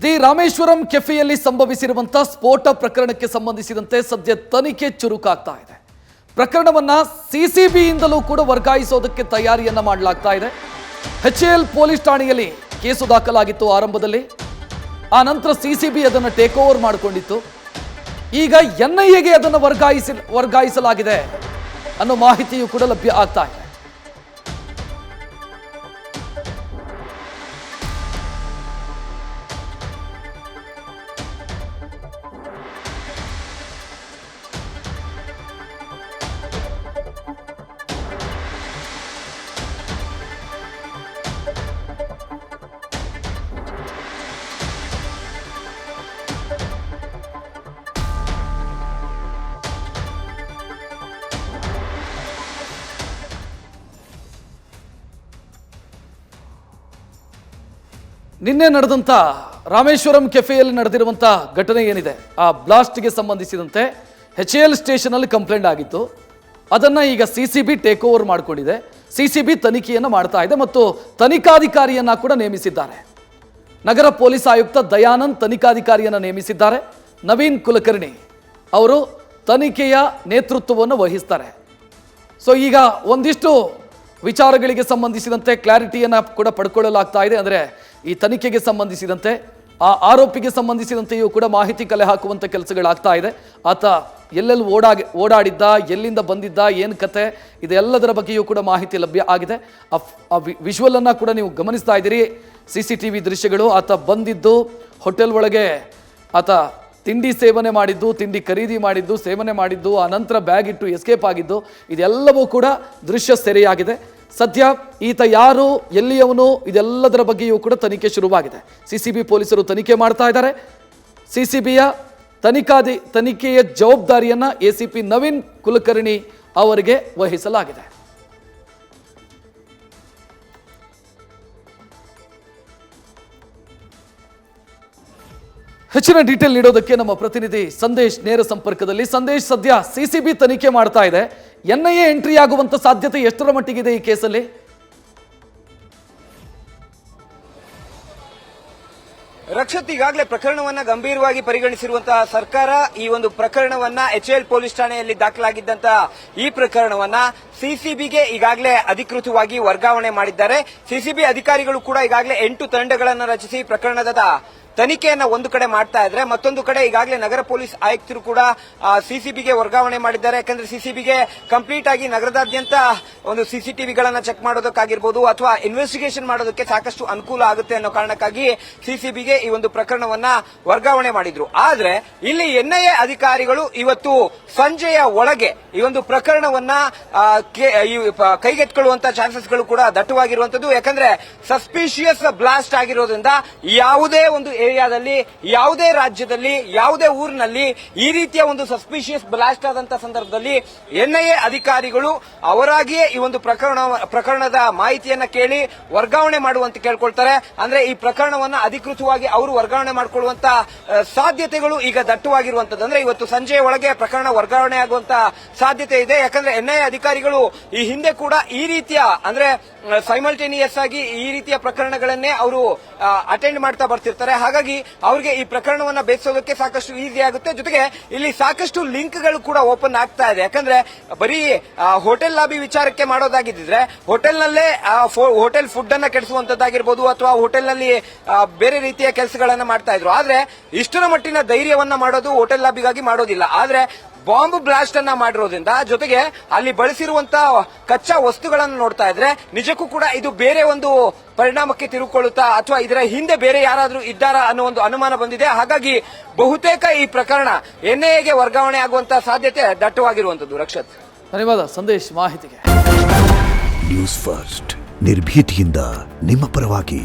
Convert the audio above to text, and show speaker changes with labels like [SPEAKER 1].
[SPEAKER 1] The Rameswaram ಕೆಫೆಯಲ್ಲಿ ಸಂಭವಿಸಿರುವಂತಹ ಸ್ಫೋಟ ಪ್ರಕರಣಕ್ಕೆ ಸಂಬಂಧಿಸಿದಂತೆ ಸದ್ಯ ತನಿಖೆ ಚುರುಕಾಗ್ತಾ ಇದೆ. ಪ್ರಕರಣವನ್ನ ಸಿಸಿಬಿಯಿಂದಲೂ ಕೂಡ ವರ್ಗಾಯಿಸೋದಕ್ಕೆ ತಯಾರಿಯನ್ನ ಮಾಡಲಾಗ್ತಾ ಇದೆ. HAL ಪೊಲೀಸ್ ಠಾಣೆಯಲ್ಲಿ ಕೇಸು ದಾಖಲಾಗಿತ್ತು ಆರಂಭದಲ್ಲಿ. ಆ ನಂತರ ಸಿಸಿಬಿ ಅದನ್ನು ಟೇಕ್ ಓವರ್ ಮಾಡಿಕೊಂಡಿತ್ತು. ಈಗ NIAಗೆ ಅದನ್ನು ವರ್ಗಾಯಿಸಲಾಗಿದೆ ಅನ್ನೋ ಮಾಹಿತಿಯೂ ಕೂಡ ಲಭ್ಯ ಆಗ್ತಾ ಇದೆ. ನಿನ್ನೆ ನಡೆದಂಥ ರಾಮೇಶ್ವರಂ ಕೆಫೆಯಲ್ಲಿ ನಡೆದಿರುವಂಥ ಘಟನೆ ಏನಿದೆ, ಆ ಬ್ಲಾಸ್ಟ್ಗೆ ಸಂಬಂಧಿಸಿದಂತೆ HAL ಸ್ಟೇಷನಲ್ಲಿ ಕಂಪ್ಲೇಂಟ್ ಆಗಿತ್ತು. ಅದನ್ನು ಈಗ ಸಿಸಿಬಿ ಟೇಕ್ ಓವರ್ ಮಾಡಿಕೊಂಡಿದೆ. ಸಿಸಿಬಿ ತನಿಖೆಯನ್ನು ಮಾಡ್ತಾ ಇದೆ ಮತ್ತು ತನಿಖಾಧಿಕಾರಿಯನ್ನು ಕೂಡ ನೇಮಿಸಿದ್ದಾರೆ. ನಗರ ಪೊಲೀಸ್ ಆಯುಕ್ತ ದಯಾನಂದ್ ತನಿಖಾಧಿಕಾರಿಯನ್ನು ನೇಮಿಸಿದ್ದಾರೆ. ನವೀನ್ ಕುಲಕರ್ಣಿ ಅವರು ತನಿಖೆಯ ನೇತೃತ್ವವನ್ನು ವಹಿಸ್ತಾರೆ. ಸೊ ಈಗ ಒಂದಿಷ್ಟು ವಿಚಾರಗಳಿಗೆ ಸಂಬಂಧಿಸಿದಂತೆ ಕ್ಲಾರಿಟಿಯನ್ನು ಕೂಡ ಪಡ್ಕೊಳ್ಳಲಾಗ್ತಾ ಇದೆ. ಅಂದರೆ ಈ ತನಿಖೆಗೆ ಸಂಬಂಧಿಸಿದಂತೆ ಆ ಆರೋಪಿಗೆ ಸಂಬಂಧಿಸಿದಂತೆಯೂ ಕೂಡ ಮಾಹಿತಿ ಕಲೆ ಹಾಕುವಂಥ ಕೆಲಸಗಳಾಗ್ತಾ ಇದೆ. ಆತ ಎಲ್ಲೆಲ್ಲಿ ಓಡಾಡಿದ್ದ, ಎಲ್ಲಿಂದ ಬಂದಿದ್ದ, ಏನು ಕತೆ, ಇದೆಲ್ಲದರ ಬಗ್ಗೆಯೂ ಕೂಡ ಮಾಹಿತಿ ಲಭ್ಯ ಆಗಿದೆ. ಆ ವಿಜುವಲನ್ನು ಕೂಡ ನೀವು ಗಮನಿಸ್ತಾ ಇದ್ದೀರಿ, CCTV ದೃಶ್ಯಗಳು. ಆತ ಬಂದಿದ್ದು ಹೋಟೆಲ್ ಒಳಗೆ, ಆತ ತಿಂಡಿ ಸೇವನೆ ಮಾಡಿದ್ದು, ತಿಂಡಿ ಖರೀದಿ ಮಾಡಿದ್ದು, ಸೇವನೆ ಮಾಡಿದ್ದು, ಆ ನಂತರ ಬ್ಯಾಗ್ ಇಟ್ಟು ಎಸ್ಕೇಪ್ ಆಗಿದ್ದು, ಇದೆಲ್ಲವೂ ಕೂಡ ದೃಶ್ಯ ಸೆರೆಯಾಗಿದೆ. ಸದ್ಯ ಈತ ಯಾರು, ಎಲ್ಲಿಯವನು, ಇದೆಲ್ಲದರ ಬಗ್ಗೆಯೂ ಕೂಡ ತನಿಖೆ ಶುರುವಾಗಿದೆ. ಸಿಸಿಬಿ ಪೊಲೀಸರು ತನಿಖೆ ಮಾಡ್ತಾ ಇದ್ದಾರೆ. ಸಿಸಿಬಿಯ ತನಿಖೆಯ ಜವಾಬ್ದಾರಿಯನ್ನ ACP ನವೀನ್ ಕುಲಕರ್ಣಿ ಅವರಿಗೆ ವಹಿಸಲಾಗಿದೆ. ಹೆಚ್ಚಿನ ಡೀಟೇಲ್ ನೀಡೋದಕ್ಕೆ ನಮ್ಮ ಪ್ರತಿನಿಧಿ ಸಂದೇಶ್ ನೇರ ಸಂಪರ್ಕದಲ್ಲಿ. ಸಂದೇಶ್, ಸದ್ಯ ಸಿಸಿಬಿ ತನಿಖೆ ಮಾಡ್ತಾ ಇದೆ. NIA ಎಂಟ್ರಿ ಆಗುವಂತ ಸಾಧ್ಯತೆ ಎಷ್ಟರ ಮಟ್ಟಿಗಿದೆ ಈ ಕೇಸಲ್ಲಿ?
[SPEAKER 2] ರಕ್ಷತ್, ಈಗಾಗಲೇ ಪ್ರಕರಣವನ್ನ ಗಂಭೀರವಾಗಿ ಪರಿಗಣಿಸಿರುವಂತಹ ಸರ್ಕಾರ ಈ ಒಂದು ಪ್ರಕರಣವನ್ನ HAL ಪೊಲೀಸ್ ಠಾಣೆಯಲ್ಲಿ ದಾಖಲಾಗಿದ್ದಂತಹ ಈ ಪ್ರಕರಣವನ್ನ ಸಿಸಿಬಿಗೆ ಈಗಾಗಲೇ ಅಧಿಕೃತವಾಗಿ ವರ್ಗಾವಣೆ ಮಾಡಿದ್ದಾರೆ. ಸಿಸಿಬಿ ಅಧಿಕಾರಿಗಳು ಕೂಡ ಈಗಾಗಲೇ 8 ತಂಡಗಳನ್ನು ರಚಿಸಿ ಪ್ರಕರಣದ ತನಿಖೆಯನ್ನ ಒಂದು ಕಡೆ ಮಾಡ್ತಾ ಇದ್ರೆ, ಮತ್ತೊಂದು ಕಡೆ ಈಗಾಗಲೇ ನಗರ ಪೊಲೀಸ್ ಆಯುಕ್ತರು ಕೂಡ ಸಿಸಿಬಿಗೆ ವರ್ಗಾವಣೆ ಮಾಡಿದ್ದಾರೆ. ಯಾಕಂದ್ರೆ ಸಿಸಿಬಿಗೆ ಕಂಪ್ಲೀಟ್ ಆಗಿ ನಗರದಾದ್ಯಂತ ಒಂದು CCTVಗಳನ್ನ ಚೆಕ್ ಮಾಡೋದಕ್ಕಾಗಿರ್ಬೋದು ಅಥವಾ ಇನ್ವೆಸ್ಟಿಗೇಷನ್ ಮಾಡೋದಕ್ಕೆ ಸಾಕಷ್ಟು ಅನುಕೂಲ ಆಗುತ್ತೆ ಅನ್ನೋ ಕಾರಣಕ್ಕಾಗಿ ಸಿಸಿಬಿಗೆ ಈ ಒಂದು ಪ್ರಕರಣವನ್ನ ವರ್ಗಾವಣೆ ಮಾಡಿದ್ರು. ಆದ್ರೆ ಇಲ್ಲಿ NIA ಅಧಿಕಾರಿಗಳು ಇವತ್ತು ಸಂಜೆಯ ಒಳಗೆ ಈ ಒಂದು ಪ್ರಕರಣವನ್ನ ಕೈಗೆತ್ತಿಕೊಳ್ಳುವಂತ ಚಾನ್ಸಸ್ಗಳು ಕೂಡ ದಟ್ಟವಾಗಿರುವಂತದ್ದು. ಯಾಕಂದ್ರೆ ಸಸ್ಪಿಷಿಯಸ್ ಬ್ಲಾಸ್ಟ್ ಆಗಿರೋದ್ರಿಂದ ಯಾವುದೇ ಒಂದು ಏರಿಯಾದಲ್ಲಿ, ಯಾವುದೇ ರಾಜ್ಯದಲ್ಲಿ, ಯಾವುದೇ ಊರಿನಲ್ಲಿ ಈ ರೀತಿಯ ಒಂದು ಸಸ್ಪಿಷಿಯಸ್ ಬ್ಲಾಸ್ಟ್ ಆದಂತ ಸಂದರ್ಭದಲ್ಲಿ NIA ಅಧಿಕಾರಿಗಳು ಅವರಾಗಿಯೇ ಈ ಒಂದು ಪ್ರಕರಣದ ಮಾಹಿತಿಯನ್ನ ಕೇಳಿ ವರ್ಗಾವಣೆ ಮಾಡುವಂತೆ ಕೇಳ್ಕೊಳ್ತಾರೆ. ಅಂದ್ರೆ ಈ ಪ್ರಕರಣವನ್ನ ಅಧಿಕೃತವಾಗಿ ಅವರು ವರ್ಗಾವಣೆ ಮಾಡಿಕೊಳ್ಳುವಂತ ಸಾಧ್ಯತೆಗಳು ಈಗ ದಟ್ಟವಾಗಿರುವಂತದ್ದು. ಅಂದ್ರೆ ಇವತ್ತು ಸಂಜೆಯ ಒಳಗೆ ಪ್ರಕರಣ ವರ್ಗಾವಣೆ ಆಗುವಂತ ಸಾಧ್ಯತೆ ಇದೆ. ಯಾಕಂದ್ರೆ NIA ಅಧಿಕಾರಿಗಳು ಈ ಹಿಂದೆ ಕೂಡ ಈ ರೀತಿಯ, ಅಂದ್ರೆ ಸೈಮಲ್ಟೇನಿಯಸ್ ಆಗಿ ಈ ರೀತಿಯ ಪ್ರಕರಣಗಳನ್ನೇ ಅವರು ಅಟೆಂಡ್ ಮಾಡ್ತಾ ಬರ್ತಿರ್ತಾರೆ. ಹಾಗಾಗಿ ಅವರಿಗೆ ಈ ಪ್ರಕರಣವನ್ನ ಬೇಯಿಸೋದಕ್ಕೆ ಸಾಕಷ್ಟು ಈಸಿ ಆಗುತ್ತೆ. ಜೊತೆಗೆ ಇಲ್ಲಿ ಸಾಕಷ್ಟು ಲಿಂಕ್ಗಳು ಕೂಡ ಓಪನ್ ಆಗ್ತಾ ಇದೆ. ಯಾಕಂದ್ರೆ ಬರೀ ಹೋಟೆಲ್ ಲಾಬಿ ವಿಚಾರಕ್ಕೆ ಮಾಡೋದಾಗಿದ್ರೆ ಹೋಟೆಲ್ನಲ್ಲೇ ಹೋಟೆಲ್ ಫುಡ್ ಅನ್ನ ಕೆಡಿಸುವಂತದ್ದಾಗಿರ್ಬೋದು ಅಥವಾ ಹೋಟೆಲ್ನಲ್ಲಿ ಬೇರೆ ರೀತಿಯ ಕೆಲಸಗಳನ್ನ ಮಾಡ್ತಾ ಇದ್ರು. ಆದ್ರೆ ಇಷ್ಟರ ಮಟ್ಟಿನ ಧೈರ್ಯವನ್ನ ಮಾಡೋದು ಹೋಟೆಲ್ ಲಾಬಿಗಾಗಿ ಮಾಡೋದಿಲ್ಲ. ಆದ್ರೆ ಬಾಂಬ್ ಬ್ಲಾಸ್ಟ್ ಅನ್ನ ಮಾಡಿರೋದ್ರಿಂದ, ಜೊತೆಗೆ ಅಲ್ಲಿ ಬಳಸಿರುವಂತಹ ಕಚ್ಚಾ ವಸ್ತುಗಳನ್ನು ನೋಡ್ತಾ ಇದ್ರೆ ನಿಜಕ್ಕೂ ಕೂಡ ಇದು ಬೇರೆ ಒಂದು ಪರಿಣಾಮಕ್ಕೆ ತಿರುಗಿಕೊಳ್ಳುತ್ತಾ ಅಥವಾ ಇದರ ಹಿಂದೆ ಬೇರೆ ಯಾರಾದ್ರೂ ಇದ್ದಾರಾ ಅನ್ನೋ ಒಂದು ಅನುಮಾನ ಬಂದಿದೆ. ಹಾಗಾಗಿ ಬಹುತೇಕ ಈ ಪ್ರಕರಣ NIAಗೆ ವರ್ಗಾವಣೆ ಆಗುವಂತಹ ಸಾಧ್ಯತೆ ದಟ್ಟವಾಗಿರುವಂತದ್ದು. ರಕ್ಷತ್,
[SPEAKER 1] ಧನ್ಯವಾದ ಸಂದೇಶ್ ಮಾಹಿತಿಗೆ.
[SPEAKER 3] ನ್ಯೂಸ್ ಫಸ್ಟ್, ನಿರ್ಭೀತಿಯಿಂದ ನಿಮ್ಮ ಪರವಾಗಿ.